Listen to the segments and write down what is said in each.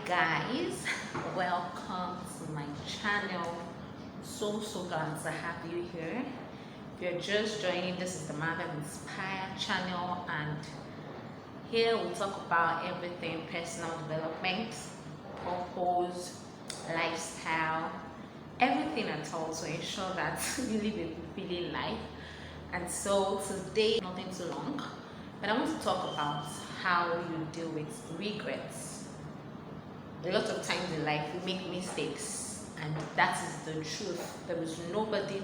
guys, welcome to my channel. So glad to have you here. If you're just joining, this is the Mother Inspire channel, and here we talk about everything personal development, purpose, lifestyle, everything at all to ensure that you live a fulfilling life. And so today, nothing too long, but I want to talk about how you deal with regrets. A lot of times in life we make mistakes, and that is the truth. There is nobody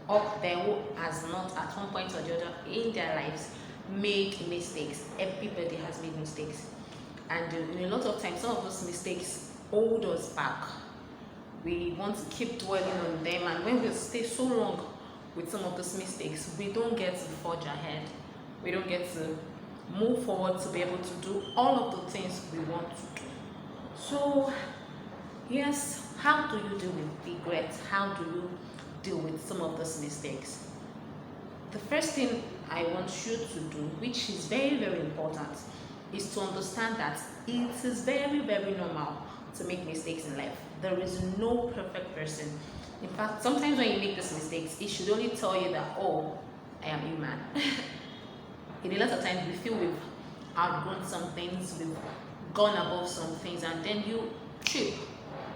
up there who has not at one point or the other in their lives made mistakes. Everybody has made mistakes, and a lot of times some of those mistakes hold us back. We want to keep dwelling on them, and when we stay so long with some of those mistakes, we don't get to forge ahead. We don't get to move forward to be able to do all of the things we want to do. So yes, how do you deal with regret? How do you deal with some of those mistakes? The first thing I want you to do, which is very important, is to understand that it is very normal to make mistakes in life. There is no perfect person. In fact, sometimes when you make these mistakes, it should only tell you that, oh, I am human. In a lot of times we feel we've outgrown some things, we've gone above some things, and then you trip.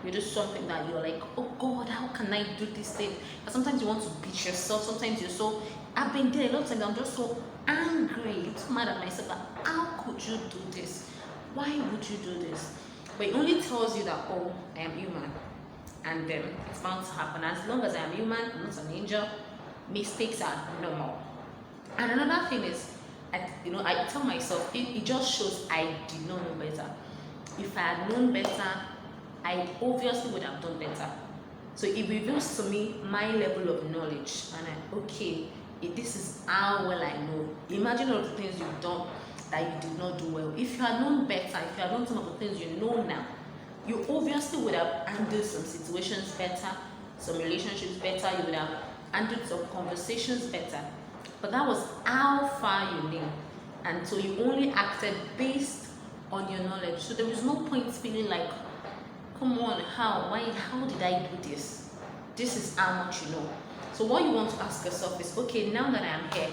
You do something that you're like, oh God, how can I do this thing? And sometimes you want to beat yourself. Sometimes you're so, I've been there a lot of times, I'm just so angry, so mad at myself that how could you do this? Why would you do this? But it only tells you that, oh, I am human, and it's bound to happen. As long as I am human, I'm not an angel, mistakes are normal. And another thing is, I tell myself, it just shows I did not know better. If I had known better, I obviously would have done better. So it reveals to me my level of knowledge, and this is how well I know. Imagine all the things you've done that you did not do well. If you had known better, if you had known some of the things you know now, you obviously would have handled some situations better, some relationships better, you would have handled some conversations better. But that was how far you knew, and so you only acted based on your knowledge. So there is no point feeling like, come on, how did I do this? This is how much you know. So what you want to ask yourself is, okay, now that I am here,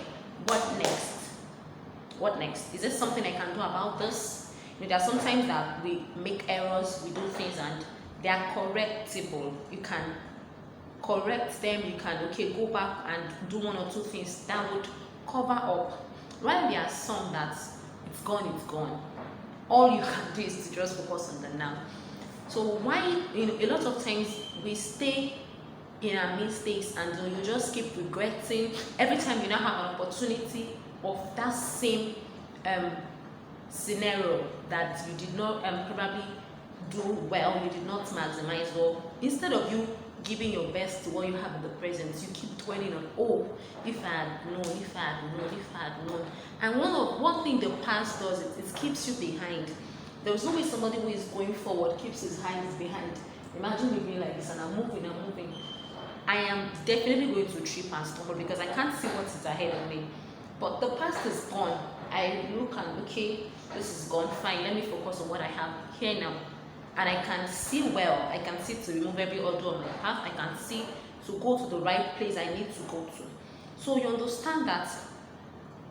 what next? What next? Is there something I can do about this? There are sometimes that we make errors, we do things, and they are correctable. You can correct them, you can go back and do one or two things that would cover up. While there are some that it's gone. All you can do is to just focus on the now. So why a lot of times we stay in our mistakes, and you just keep regretting every time you now have an opportunity of that same scenario that you did not probably do well, you did not maximize well. Instead of you giving your best to what you have in the present, you keep dwelling on, oh, if I had known. And one thing the past does, it keeps you behind. There is no way somebody who is going forward keeps his hands behind. Imagine me being like this, and I'm moving. I am definitely going to trip and stumble because I can't see what is ahead of me. But the past is gone. I look and, okay, this is gone, fine, let me focus on what I have here now. And I can see well, I can see to remove every order on my path, I can see to go to the right place I need to go to. So you understand that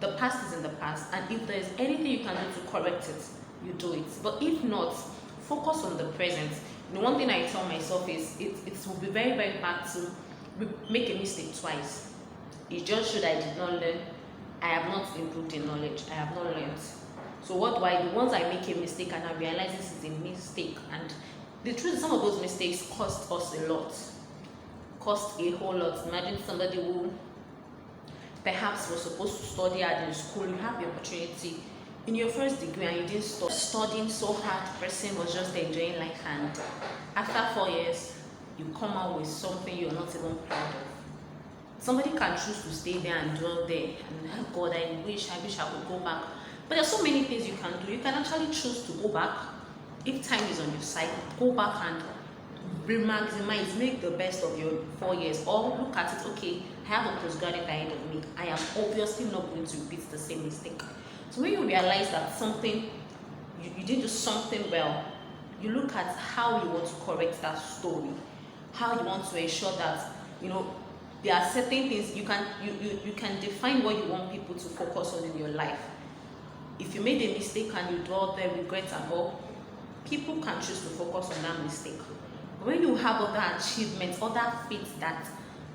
the past is in the past, and if there is anything you can do to correct it, you do it. But if not, focus on the present. The one thing I tell myself is it will be very bad to make a mistake twice. It just showed I did not learn. I have not improved in knowledge. I have not learned. So what do I do? Once I make a mistake and I realize this is a mistake, and the truth is some of those mistakes cost us a lot. Cost a whole lot. Imagine somebody who perhaps was supposed to study hard in school. You have the opportunity in your first degree and you didn't stop studying so hard. The person was just enjoying life, and after 4 years you come out with something you're not even proud of. Somebody can choose to stay there and dwell there, and oh God, I wish I could go back. But there are so many things you can do. You can actually choose to go back. If time is on your side, go back and maximize, make the best of your 4 years. Or look at it, okay, I have a postgraduate ahead of me. I am obviously not going to repeat the same mistake. So when you realize that something, you did do something well, you look at how you want to correct that story, how you want to ensure that, there are certain things you can define what you want people to focus on in your life. If you made a mistake and you dwell there, regret and all, people can choose to focus on that mistake. When you have other achievements, other feats that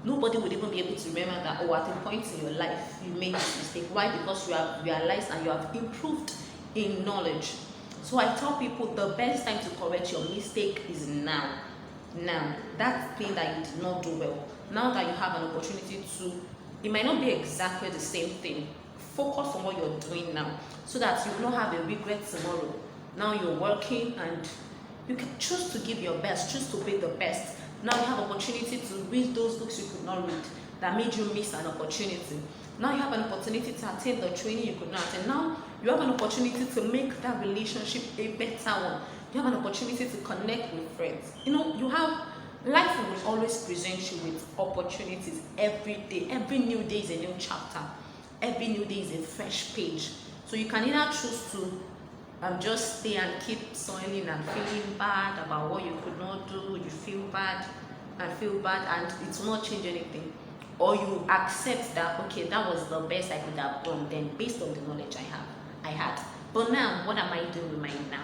nobody would even be able to remember that, oh, at a point in your life you made this mistake. Why? Because you have realized and you have improved in knowledge. So I tell people the best time to correct your mistake is now. Now, that thing that you did not do well, now that you have an opportunity to, it might not be exactly the same thing. Focus on what you're doing now so that you will not have a regret tomorrow. Now you're working and you can choose to give your best, choose to be the best. Now you have opportunity to read those books you could not read that made you miss an opportunity. Now you have an opportunity to attend the training you could not attend. Now you have an opportunity to make that relationship a better one. You have an opportunity to connect with friends. Life will always present you with opportunities every day. Every new day is a new chapter. Every new day is a fresh page. So you can either choose to just stay and keep soiling and feeling bad about what you could not do. You feel bad and it will not change anything. Or you accept that, okay, that was the best I could have done then based on the knowledge I had. But now, what am I doing with mine now?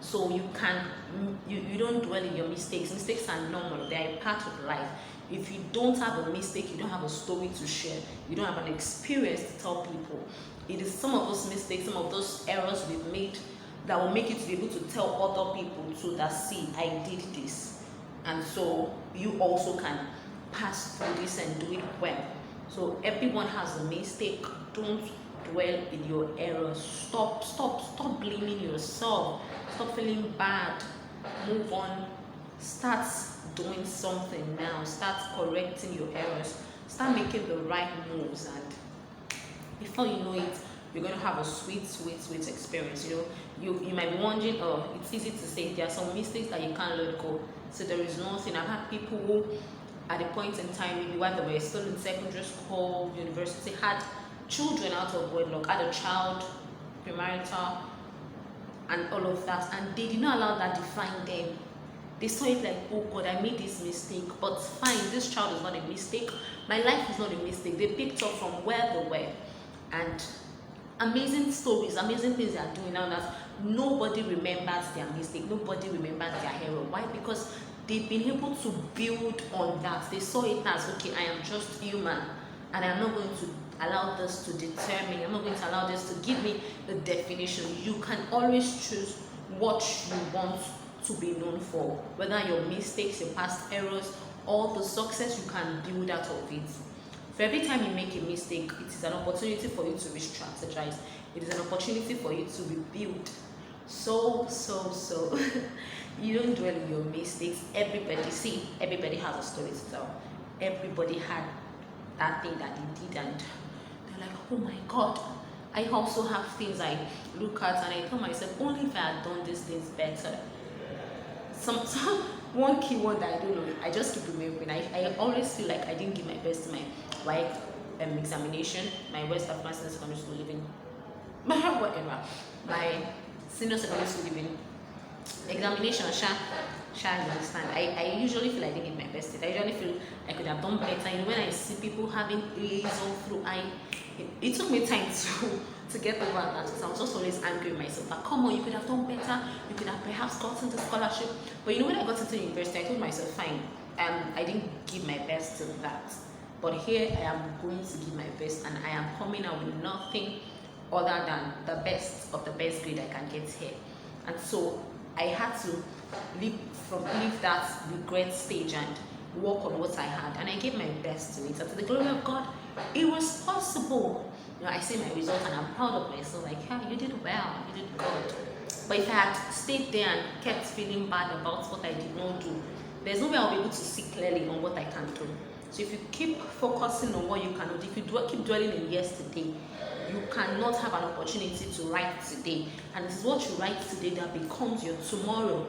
So you don't dwell in your mistakes. Mistakes are normal. They are a part of life. If you don't have a mistake, you don't have a story to share. You don't have an experience to tell people. It is some of those mistakes, some of those errors we've made that will make you to be able to tell other people too that, see, I did this. And so you also can pass through this and do it well. So everyone has a mistake. Don't dwell in your errors. Stop blaming yourself. Stop feeling bad. Move on. Start doing something now. Start correcting your errors. Start making the right moves, and before you know it, you're going to have a sweet experience. You might be wondering, oh, it's easy to say there are some mistakes that you can't let go. So there is nothing. I've had people who, at a point in time, maybe while they were still in secondary school, university, had children out of wedlock, had a child, premarital, and all of that, and they did not allow that to define them. They saw it like, oh God, I made this mistake, but fine, this child is not a mistake. My life is not a mistake. They picked up from where they were, and amazing stories, amazing things they are doing now that nobody remembers their mistake, nobody remembers their error. Why? Because they've been able to build on that. They saw it as, okay, I am just human, and I'm not going to allow this to deter me. I'm not going to allow this to give me the definition. You can always choose what you want to be known for, whether your mistakes, your past errors, or the success you can build out of it. For every time you make a mistake, it is an opportunity for you to re-strategize. It is an opportunity for you to rebuild. So you don't dwell in your mistakes. Everybody has a story to tell. Everybody had that thing that they did, and they're like, oh my God, I also have things I look at and I tell myself, only if I had done these things better. One key one that I don't know, I just keep remembering. I always feel like I didn't give my best to my examination, my West African Secondary School living, whatever, my senior secondary school living examination. You understand? I usually feel I didn't give my best. I usually feel I could have done better. When I see people having A's all through, it took me time to get over that, because I was just always angry with myself. But come on, you could have done better. You could have perhaps gotten the scholarship. But when I got into university, I told myself, fine, I didn't give my best to that. But here I am going to give my best, and I am coming out with nothing other than the best of the best grade I can get here. And so I had to leave that regret stage and work on what I had, and I gave my best to it. And to the glory of God, it was possible. I see my result and I'm proud of myself. Like, yeah, you did well, you did good. But if I had stayed there and kept feeling bad about what I did not do, there's no way I'll be able to see clearly on what I can do. So if you keep focusing on what you cannot do, if you keep dwelling in yesterday, you cannot have an opportunity to write today. And it's what you write today that becomes your tomorrow.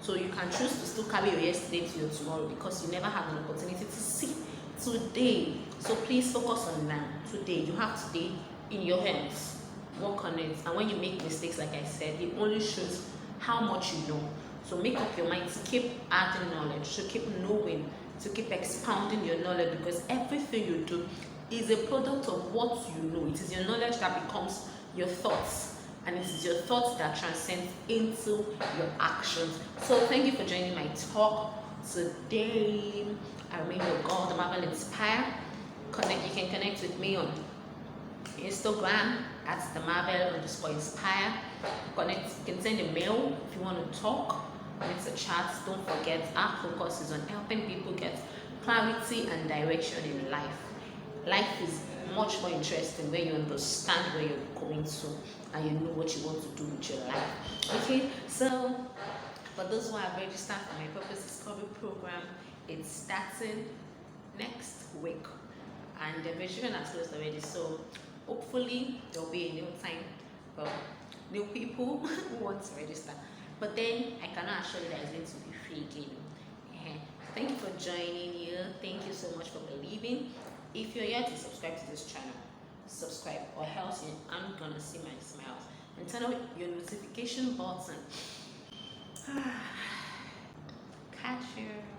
So you can choose to still carry your yesterday to your tomorrow, because you never had an opportunity to see today. So please focus on that. Today, you have today in your hands. Work on it. And when you make mistakes, like I said, it only shows how much you know. So make up your mind to keep adding knowledge, to keep knowing, to keep expounding your knowledge, because everything you do is a product of what you know. It is your knowledge that becomes your thoughts, and it is your thoughts that transcend into your actions. So thank you for joining my talk today. I remain your God, the Marvel Inspire. You can connect with me on Instagram at the Marvel_Inspire. You can send a mail if you want to talk. It's a chat. Don't forget, our focus is on helping people get clarity and direction in life. Life is much more interesting when you understand where you're going to and you know what you want to do with your life. Okay, so for those who have registered for my Purpose Discovery Program, it's starting next week, and the registration has closed already. So hopefully there will be a new time for new people who want to register. But then I cannot assure you that it's going to be free again. Thank you for joining here. Thank you so much for believing. If you're yet to subscribe to this channel, subscribe, or else you aren't gonna see my smiles. And turn on your notification button. Catch you.